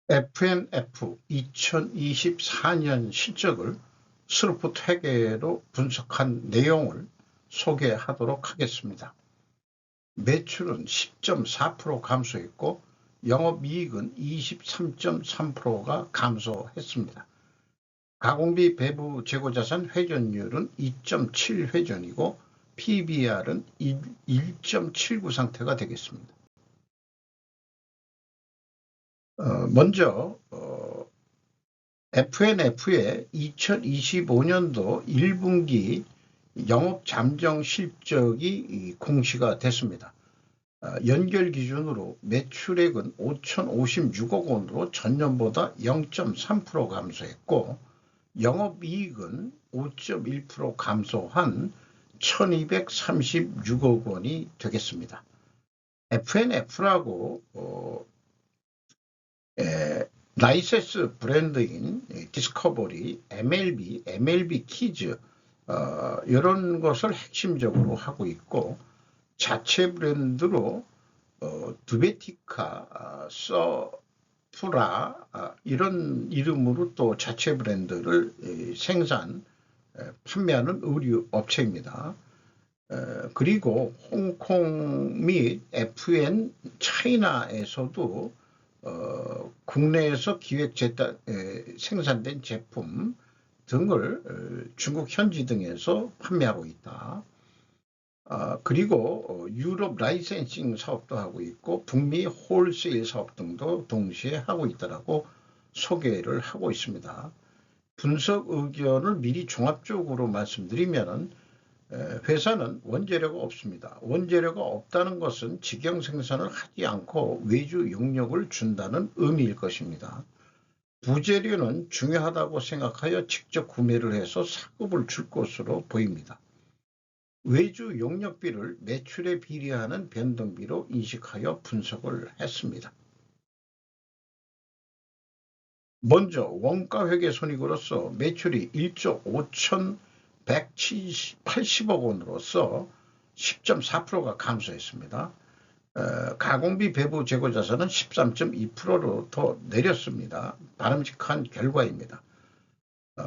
FNF 2024년 실적을 스루풋 회계로 분석한 내용을 소개하도록 하겠습니다. 매출은 10.4% 감소했고 영업이익은 23.3%가 감소했습니다. 가공비 배부 재고자산 회전율은 2.7회전이고 PBR은 1.79 상태가 되겠습니다. 먼저 FNF의 2025년도 1분기 영업 잠정 실적이 공시가 됐습니다. 연결 기준으로 매출액은 5,056억 원으로 전년보다 0.3% 감소했고 영업이익은 5.1% 감소한 1,236억 원이 되겠습니다. FNF라고 라이센스 브랜드인 디스커버리, MLB 키즈 이런 것을 핵심적으로 하고 있고 자체 브랜드로 두베티카, 서프라 이런 이름으로 또 자체 브랜드를 판매하는 의류 업체입니다. 그리고 홍콩 및 FN 차이나에서도 국내에서 생산된 제품 등을 중국 현지 등에서 판매하고 있다. 그리고 유럽 라이센싱 사업도 하고 있고 북미 홀세일 사업 등도 동시에 하고 있다라고 소개를 하고 있습니다. 분석 의견을 미리 종합적으로 말씀드리면 회사는 원재료가 없습니다. 원재료가 없다는 것은 직영 생산을 하지 않고 외주 용역을 준다는 의미일 것입니다. 부재료는 중요하다고 생각하여 직접 구매를 해서 사급을 줄 것으로 보입니다. 외주 용역비를 매출에 비례하는 변동비로 인식하여 분석을 했습니다. 먼저 원가회계 손익으로서 매출이 1조 5,180억 원으로서 10.4%가 감소했습니다. 가공비 배부 재고자산은 13.2%로 더 내렸습니다. 바람직한 결과입니다.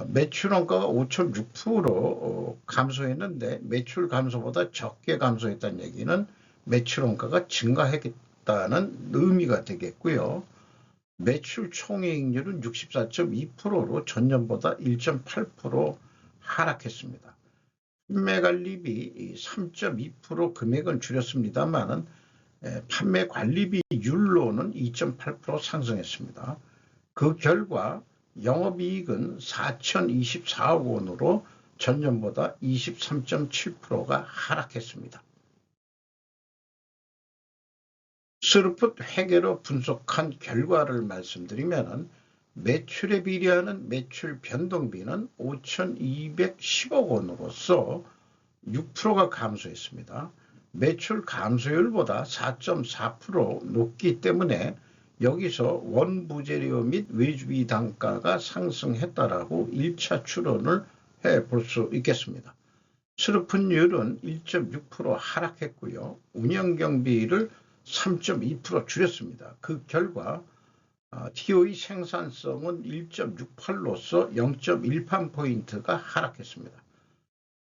매출 원가가 5.6% 감소했는데 매출 감소보다 적게 감소했다는 얘기는 매출 원가가 증가했다는 의미가 되겠고요. 매출 총이익률은 64.2%로 전년보다 1.8% 하락했습니다. 판매관리비 3.2% 금액은 줄였습니다만 판매관리비율로는 2.8% 상승했습니다. 그 결과 영업이익은 4,024억 원으로 전년보다 23.7%가 하락했습니다. 스루풋 회계로 분석한 결과를 말씀드리면 매출에 비례하는 매출 변동비는 5,210억 원으로서 6%가 감소했습니다. 매출 감소율보다 4.4% 높기 때문에 여기서 원부재료 및 외주비 단가가 상승했다라고 1차 추론을 해볼 수 있겠습니다. 스루풋율은 1.6% 하락했고요. 운영경비를 3.2% 줄였습니다. 그 결과 TOE 생산성은 1.68로서 0.18포인트가 하락했습니다.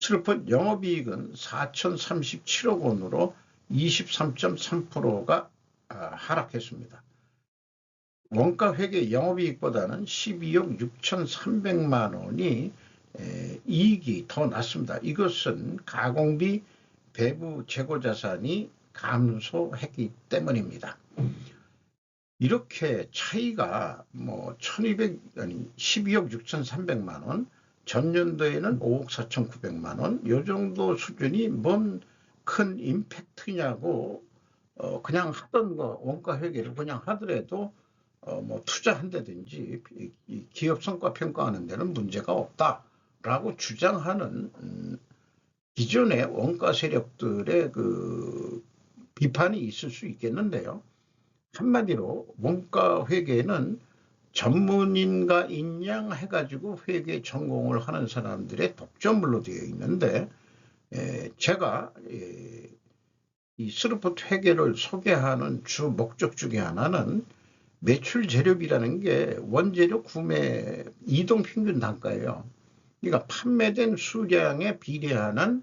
스루풋 영업이익은 4,037억 원으로 23.3%가 하락했습니다. 원가회계 영업이익보다는 12억 6,300만 원이 이익이 더 낮습니다. 이것은 가공비 배부 재고자산이 감소했기 때문입니다. 이렇게 차이가 12억 6,300만 원, 전년도에는 5억 4,900만 원, 이 정도 수준이 뭔 큰 임팩트냐고 그냥 하던 거 원가 회계를 그냥 하더라도 투자한다든지 기업 성과 평가하는 데는 문제가 없다라고 주장하는 기존의 원가 세력들의 그 비판이 있을 수 있겠는데요. 한마디로 원가 회계는 전문인가 인양 해가지고 회계 전공을 하는 사람들의 독점물로 되어 있는데 제가 이 스루풋 회계를 소개하는 주 목적 중에 하나는 매출 재료비라는 게 원재료 구매 이동 평균 단가예요. 그러니까 판매된 수량에 비례하는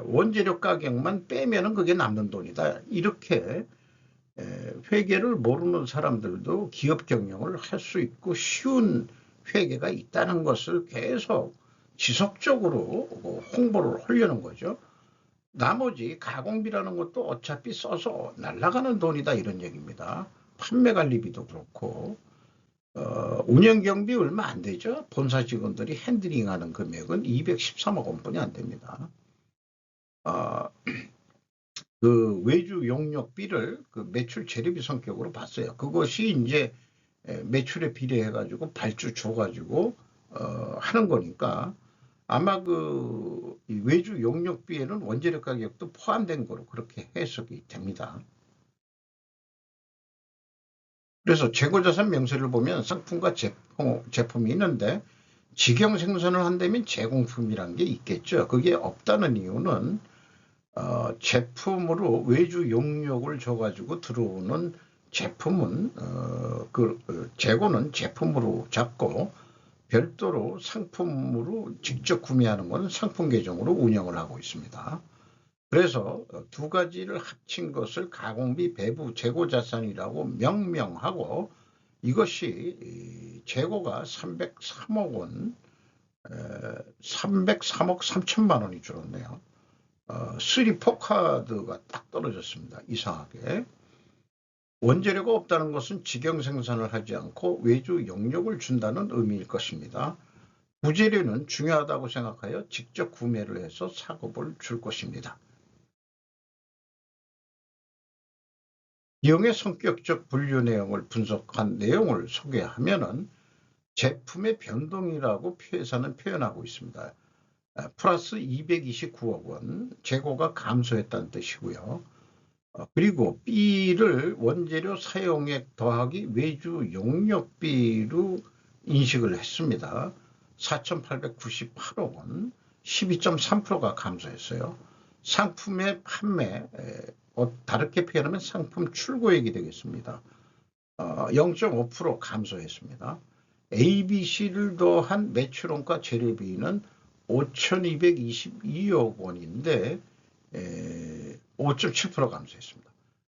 원재료 가격만 빼면은 그게 남는 돈이다. 이렇게 회계를 모르는 사람들도 기업 경영을 할 수 있고 쉬운 회계가 있다는 것을 계속 지속적으로 홍보를 하려는 거죠. 나머지 가공비라는 것도 어차피 써서 날아가는 돈이다 이런 얘기입니다. 판매 관리비도 그렇고 운영 경비 얼마 안 되죠. 본사 직원들이 핸들링하는 금액은 213억 원뿐이 안 됩니다. 그 외주 용역비를 그 매출 재료비 성격으로 봤어요. 그것이 이제 매출에 비례해 가지고 발주 줘가지고 하는 거니까 아마 그 외주 용역비에는 원재료 가격도 포함된 거로 그렇게 해석이 됩니다. 그래서 재고자산 명세를 보면 상품과 제품이 있는데 직영 생산을 한다면 제공품이란 게 있겠죠. 그게 없다는 이유는 제품으로 외주 용역을 줘가지고 들어오는 제품은 재고는 제품으로 잡고 별도로 상품으로 직접 구매하는 것은 상품 계정으로 운영을 하고 있습니다. 그래서 두 가지를 합친 것을 가공비 배부 재고자산이라고 명명하고 이것이 재고가 303억 원, 303억 3천만 원이 줄었네요. 3포카드가 딱 떨어졌습니다. 이상하게. 원재료가 없다는 것은 직영 생산을 하지 않고 외주 용역을 준다는 의미일 것입니다. 부재료는 중요하다고 생각하여 직접 구매를 해서 작업을 줄 것입니다. 이용의 성격적 분류 내용을 분석한 내용을 소개하면은 제품의 변동이라고 회사는 표현하고 있습니다. 플러스 229억 원, 재고가 감소했다는 뜻이고요. 그리고 B를 원재료 사용액 더하기 외주 용역비로 인식을 했습니다. 4,898억 원, 12.3%가 감소했어요. 상품의 판매, 다르게 표현하면 상품 출고액이 되겠습니다. 0.5% 감소했습니다. ABC를 더한 매출원가 재료비는 5,222억 원인데 5.7% 감소했습니다.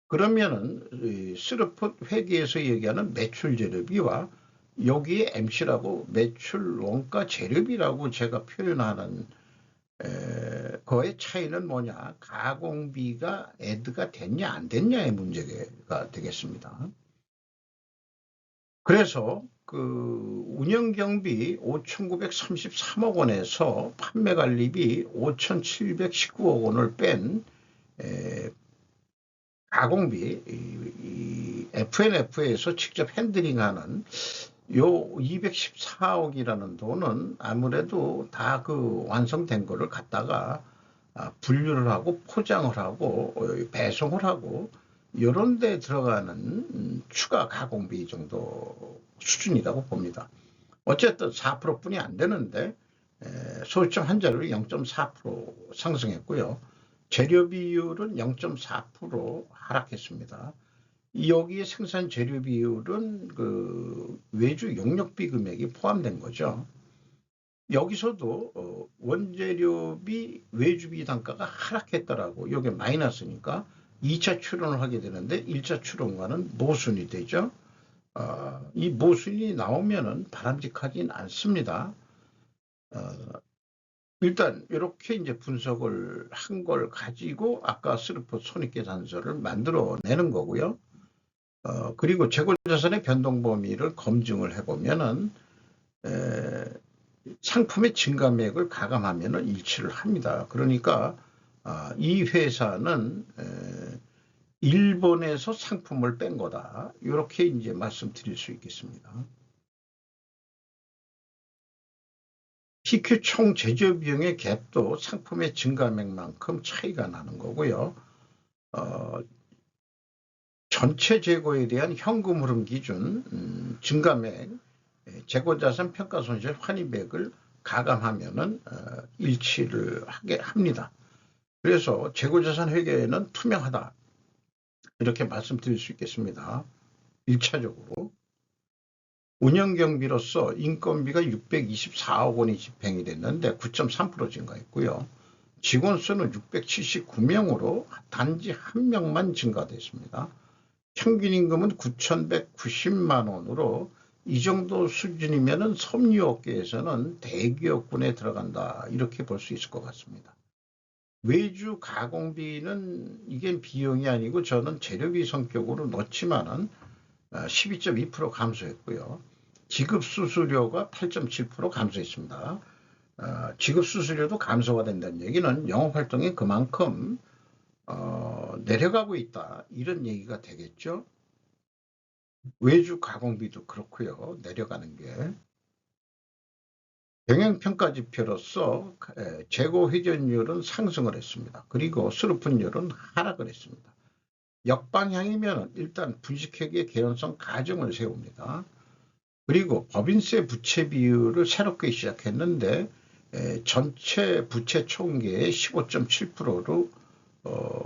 그러면은 스르폿 회계에서 얘기하는 매출 재료비와 여기에 MC라고 매출 원가 재료비라고 제가 표현하는 그의 차이는 뭐냐? 가공비가 애드가 됐냐 안 됐냐의 문제가 되겠습니다. 그래서 그 운영경비 5,933억 원에서 판매관리비 5,719억 원을 뺀 가공비 FNF에서 직접 핸들링하는 요 214억이라는 돈은 아무래도 다 그 완성된 거를 갖다가 분류를 하고 포장을 하고 배송을 하고 이런 데 들어가는 추가 가공비 정도 수준이라고 봅니다. 어쨌든 4%뿐이 안 되는데 소유점 한 자리로 0.4% 상승했고요. 재료 비율은 0.4% 하락했습니다. 여기에 생산 재료 비율은 그 외주 용역비 금액이 포함된 거죠. 여기서도 원재료비 외주비 단가가 하락했다라고 이게 마이너스니까 2차 출원을 하게 되는데 1차 출원과는 모순이 되죠. 이 모순이 나오면은 바람직하진 않습니다. 일단 이렇게 이제 분석을 한 걸 가지고 아까 스르폿 손익계산서를 만들어내는 거고요. 그리고 재고자산의 변동 범위를 검증을 해보면은 상품의 증감액을 가감하면은 일치를 합니다. 그러니까 이 회사는 일본에서 상품을 뺀 거다. 이렇게 이제 말씀드릴 수 있겠습니다. TQ 총 제조 비용의 갭도 상품의 증감액만큼 차이가 나는 거고요. 전체 재고에 대한 현금 흐름 기준 증감액, 재고자산 평가손실 환입액을 가감하면은 일치를 하게 합니다. 그래서 재고자산 회계는 투명하다 이렇게 말씀드릴 수 있겠습니다. 1차적으로. 운영경비로서 인건비가 624억 원이 집행이 됐는데 9.3% 증가했고요. 직원 수는 679명으로 단지 1명만 증가됐습니다. 평균 임금은 9,190만 원으로 이 정도 수준이면 섬유업계에서는 대기업군에 들어간다 이렇게 볼 수 있을 것 같습니다. 외주 가공비는 이게 비용이 아니고 저는 재료비 성격으로 넣지만은 12.2% 감소했고요. 지급수수료가 8.7% 감소했습니다. 지급수수료도 감소가 된다는 얘기는 영업활동이 그만큼 내려가고 있다 이런 얘기가 되겠죠. 외주 가공비도 그렇고요. 내려가는 게. 경영평가지표로서 재고 회전율은 상승을 했습니다. 그리고 수르픈율은 하락을 했습니다. 역방향이면 일단 분식회계 개연성 가정을 세웁니다. 그리고 법인세 부채 비율을 새롭게 시작했는데 전체 부채 총계의 15.7%로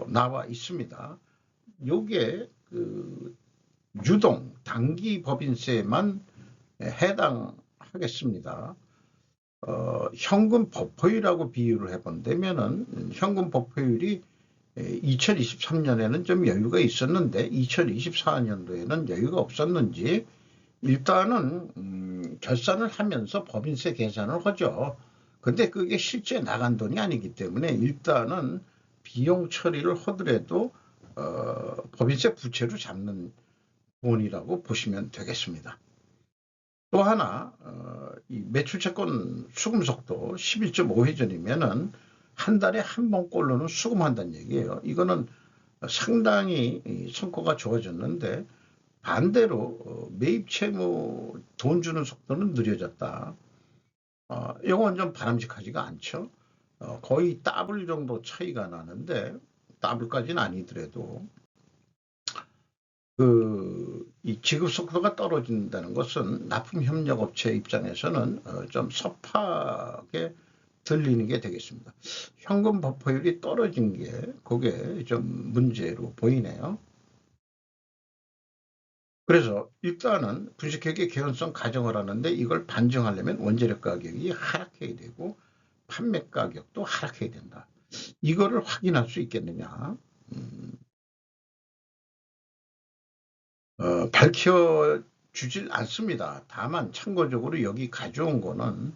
나와 있습니다. 요게 그 유동 단기 법인세만 해당하겠습니다. 현금 버퍼율하고 비유를 해본다면은 현금 버퍼율이 2023년에는 좀 여유가 있었는데 2024년도에는 여유가 없었는지 일단은 결산을 하면서 법인세 계산을 하죠. 근데 그게 실제 나간 돈이 아니기 때문에 일단은 비용 처리를 하더라도 법인세 부채로 잡는 돈이라고 보시면 되겠습니다. 또 하나 이 매출채권 수금 속도 11.5회전이면은 한 달에 한 번꼴로는 수금한다는 얘기예요. 이거는 상당히 성과가 좋아졌는데 반대로 매입 채무 돈 주는 속도는 느려졌다. 이건 좀 바람직하지가 않죠. 거의 더블 정도 차이가 나는데 더블까지는 아니더라도 이 지급 속도가 떨어진다는 것은 납품협력업체 입장에서는 좀 섭하게 들리는 게 되겠습니다. 현금 버퍼율이 떨어진 게 그게 좀 문제로 보이네요. 그래서 일단은 분식회계 개연성 가정을 하는데 이걸 반증하려면 원재료 가격이 하락해야 되고 판매 가격도 하락해야 된다. 이거를 확인할 수 있겠느냐? 밝혀주질 않습니다. 다만 참고적으로 여기 가져온 거는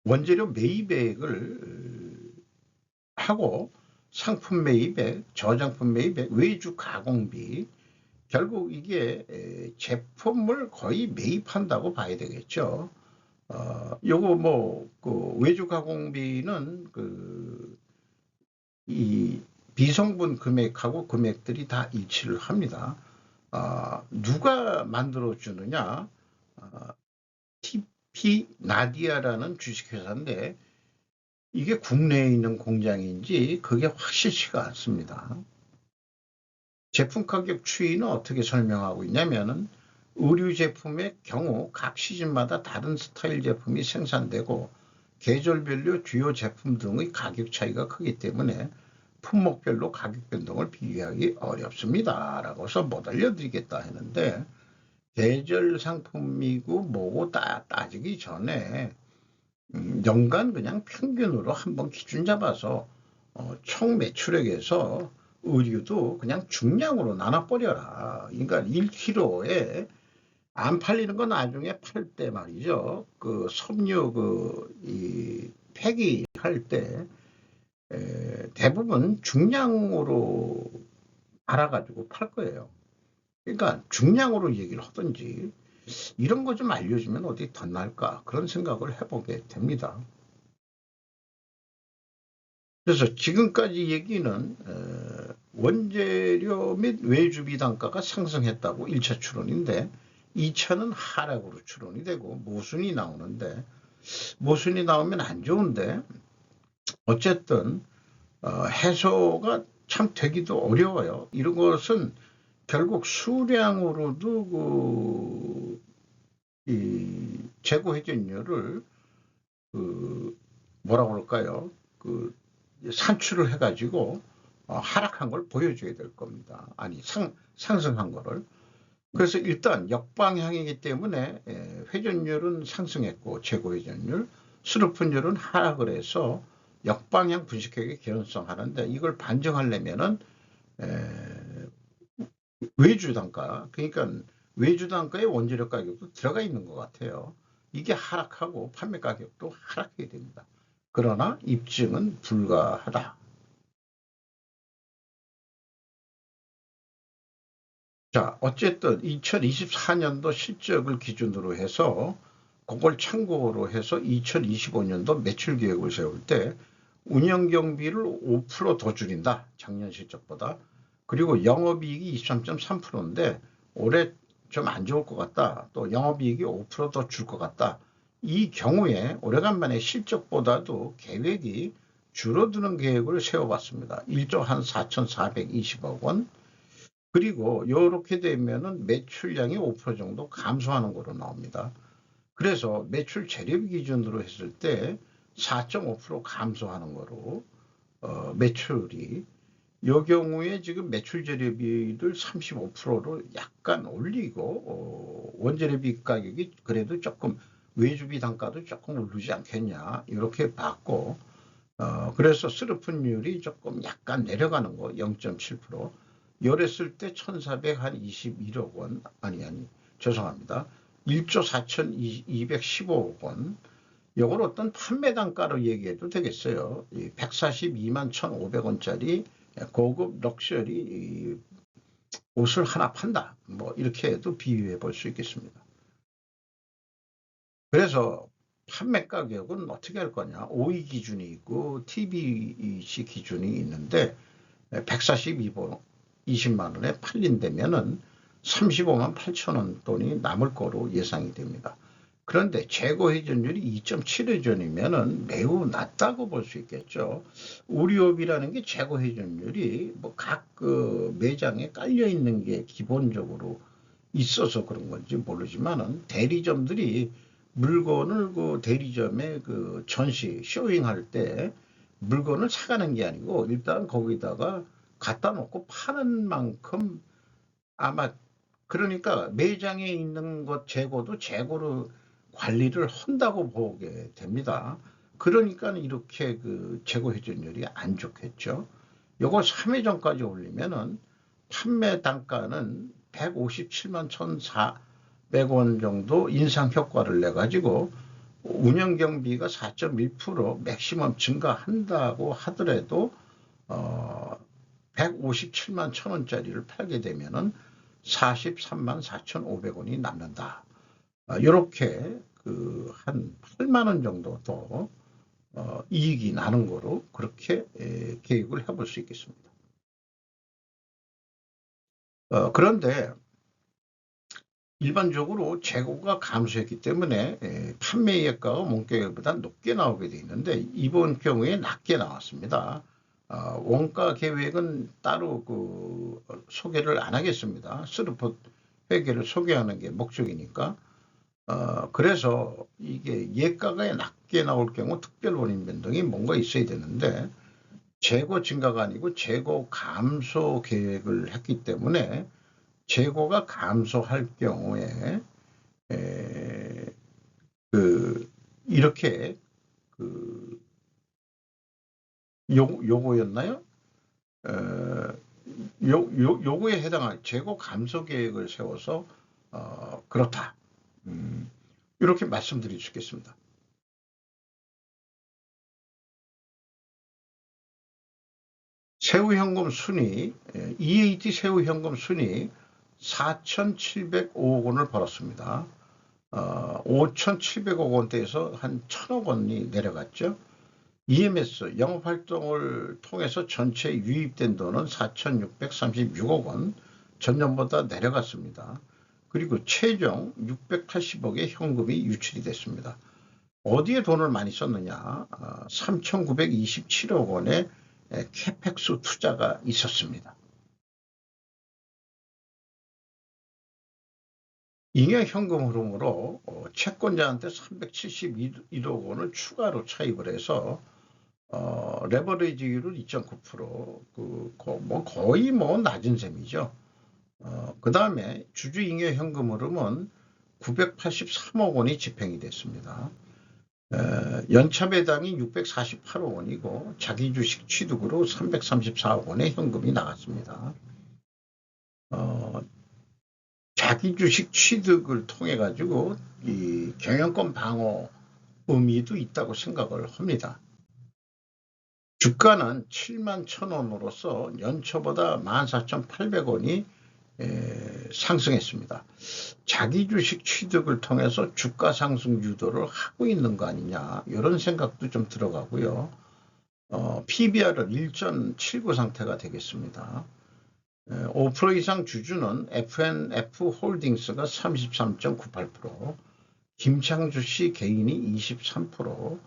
원재료 매입액을 하고 상품 매입액, 저장품 매입액, 외주 가공비 결국 이게 제품을 거의 매입한다고 봐야 되겠죠. 요거 그 외주 가공비는 이 비성분 금액하고 금액들이 다 일치를 합니다. 누가 만들어 주느냐? TP 나디아라는 주식회사인데 이게 국내에 있는 공장인지 그게 확실치가 않습니다. 제품 가격 추이는 어떻게 설명하고 있냐면은 의류 제품의 경우 각 시즌마다 다른 스타일 제품이 생산되고 계절별로 주요 제품 등의 가격 차이가 크기 때문에 품목별로 가격 변동을 비교하기 어렵습니다. 라고서 못 알려드리겠다 했는데 계절 상품이고 뭐고 따지기 전에 연간 그냥 평균으로 한번 기준 잡아서 총 매출액에서 의류도 그냥 중량으로 나눠버려라. 그러니까 1kg에 안 팔리는 건 나중에 팔 때 말이죠. 그 섬유 이 폐기할 때 대부분 중량으로 알아가지고 팔 거예요. 그러니까 중량으로 얘기를 하든지 이런 거 좀 알려주면 어디 더 나을까 그런 생각을 해보게 됩니다. 그래서 지금까지 얘기는 원재료 및 외주비 단가가 상승했다고 1차 추론인데 2차는 하락으로 추론이 되고 모순이 나오는데 모순이 나오면 안 좋은데 어쨌든 해소가 참 되기도 어려워요. 이런 것은 결국 수량으로도 이 재고 회전율을 뭐라고 그럴까요? 산출을 해가지고 하락한 걸 보여줘야 될 겁니다. 아니 상승한 거를. 그래서 일단 역방향이기 때문에 회전율은 상승했고 재고 회전율, 스루픈율은 하락을 해서 역방향 분식회계 개연성하는데 이걸 반증하려면은 외주 단가, 그러니까 외주 단가의 원재료 가격도 들어가 있는 것 같아요. 이게 하락하고 판매 가격도 하락해야 됩니다. 그러나 입증은 불가하다. 자, 어쨌든 2024년도 실적을 기준으로 해서 그걸 참고로 해서 2025년도 매출 계획을 세울 때 운영 경비를 5%더 줄인다. 작년 실적보다. 그리고 영업이익이 23.3%인데 올해 좀 안 좋을 것 같다. 또 영업이익이 5%더 줄 것 같다. 이 경우에 오래간만에 실적보다도 계획이 줄어드는 계획을 세워봤습니다. 1조 한 4,420억 원. 그리고 이렇게 되면은 매출량이 5% 정도 감소하는 거로 나옵니다. 그래서 매출 재료비 기준으로 했을 때 4.5% 감소하는 거로 매출이 이 경우에 지금 매출 재료비를 35%로 약간 올리고 원재료비 가격이 그래도 조금 외주비 단가도 조금 오르지 않겠냐 이렇게 봤고 그래서 스루픈율이 조금 약간 내려가는 거 0.7%. 열했을 때 1,421억 원 아니 죄송합니다. 1조 4,215억 원. 이걸 어떤 판매 단가로 얘기해도 되겠어요. 142만 1,500원짜리 고급 럭셔리 옷을 하나 판다. 뭐 이렇게 해도 비유해 볼 수 있겠습니다. 그래서 판매 가격은 어떻게 할 거냐. OE 기준이 있고 TBC 기준이 있는데 142번 20만 원에 팔린다면은 35만 8천 원 돈이 남을 거로 예상이 됩니다. 그런데 재고 회전율이 2.7 회전이면은 매우 낮다고 볼 수 있겠죠. 우리업이라는 게 재고 회전율이 뭐 각 그 매장에 깔려 있는 게 기본적으로 있어서 그런 건지 모르지만은 대리점들이 물건을 그 대리점에 그 전시 쇼잉할 때 물건을 사가는 게 아니고 일단 거기다가 갖다 놓고 파는 만큼 아마 그러니까 매장에 있는 것 재고도 재고로 관리를 한다고 보게 됩니다. 그러니까 이렇게 그 재고 회전율이 안 좋겠죠. 요거 3회전까지 올리면은 판매 단가는 157만 1,400원 정도 인상 효과를 내 가지고 운영 경비가 4.1% 맥시멈 증가한다고 하더라도 157만 1,000원짜리를 팔게 되면은 43만 4,500원이 남는다. 이렇게 그 한 8만 원 정도 더 이익이 나는 거로 그렇게 계획을 해볼 수 있겠습니다. 그런데 일반적으로 재고가 감소했기 때문에 판매액가가 원가율보다 높게 나오게 돼 있는데 이번 경우에 낮게 나왔습니다. 원가 계획은 따로 그 소개를 안 하겠습니다. 스루프 회계를 소개하는 게 목적이니까. 그래서 이게 예가가 낮게 나올 경우 특별 원인 변동이 뭔가 있어야 되는데 재고 증가가 아니고 재고 감소 계획을 했기 때문에 재고가 감소할 경우에 이렇게 그 요거였나요? 요거에 해당할 재고 감소 계획을 세워서 그렇다. 이렇게 말씀드릴 수 있겠습니다. 세후현금 순위, EAT 세후현금 순위 4,705억 원을 벌었습니다. 5,700억 원대에서 한 1,000억 원이 내려갔죠. EMS 영업활동을 통해서 전체 유입된 돈은 4,636억 원, 전년보다 내려갔습니다. 그리고 최종 680억의 현금이 유출이 됐습니다. 어디에 돈을 많이 썼느냐? 3,927억 원의 캐펙스 투자가 있었습니다. 잉여 현금 흐름으로 채권자한테 371억 원을 추가로 차입을 해서 레버리지율은 2.9%, 거의 낮은 셈이죠. 그 다음에 주주잉여 현금 흐름은 983억 원이 집행이 됐습니다. 연차 배당이 648억 원이고 자기 주식 취득으로 334억 원의 현금이 나갔습니다. 자기 주식 취득을 통해 가지고 이 경영권 방어 의미도 있다고 생각을 합니다. 주가는 71,000원으로서 연초보다 14,800원이 상승했습니다. 자기 주식 취득을 통해서 주가 상승 유도를 하고 있는 거 아니냐, 이런 생각도 좀 들어가고요. PBR은 1.79 상태가 되겠습니다. 5% 이상 주주는 FNF 홀딩스가 33.98%, 김창주 씨 개인이 23%,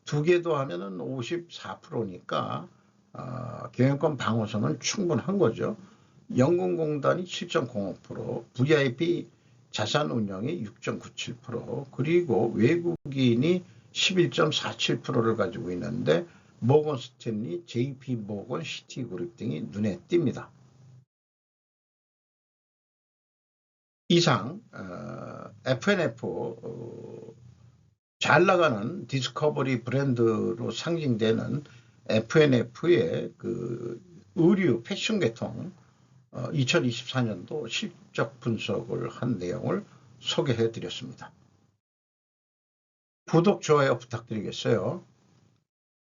두 개 더하면은 54%니까 경영권 방어선은 충분한 거죠. 연금공단이 7.05%, VIP 자산운용이 6.97%, 그리고 외국인이 11.47%를 가지고 있는데 모건 스탠리, JP 모건, 시티그룹 등이 눈에 띕니다. 이상 FNF, 잘 나가는 디스커버리 브랜드로 상징되는 FNF의 그 의류 패션 계통 2024년도 실적 분석을 한 내용을 소개해 드렸습니다. 구독, 좋아요 부탁드리겠어요.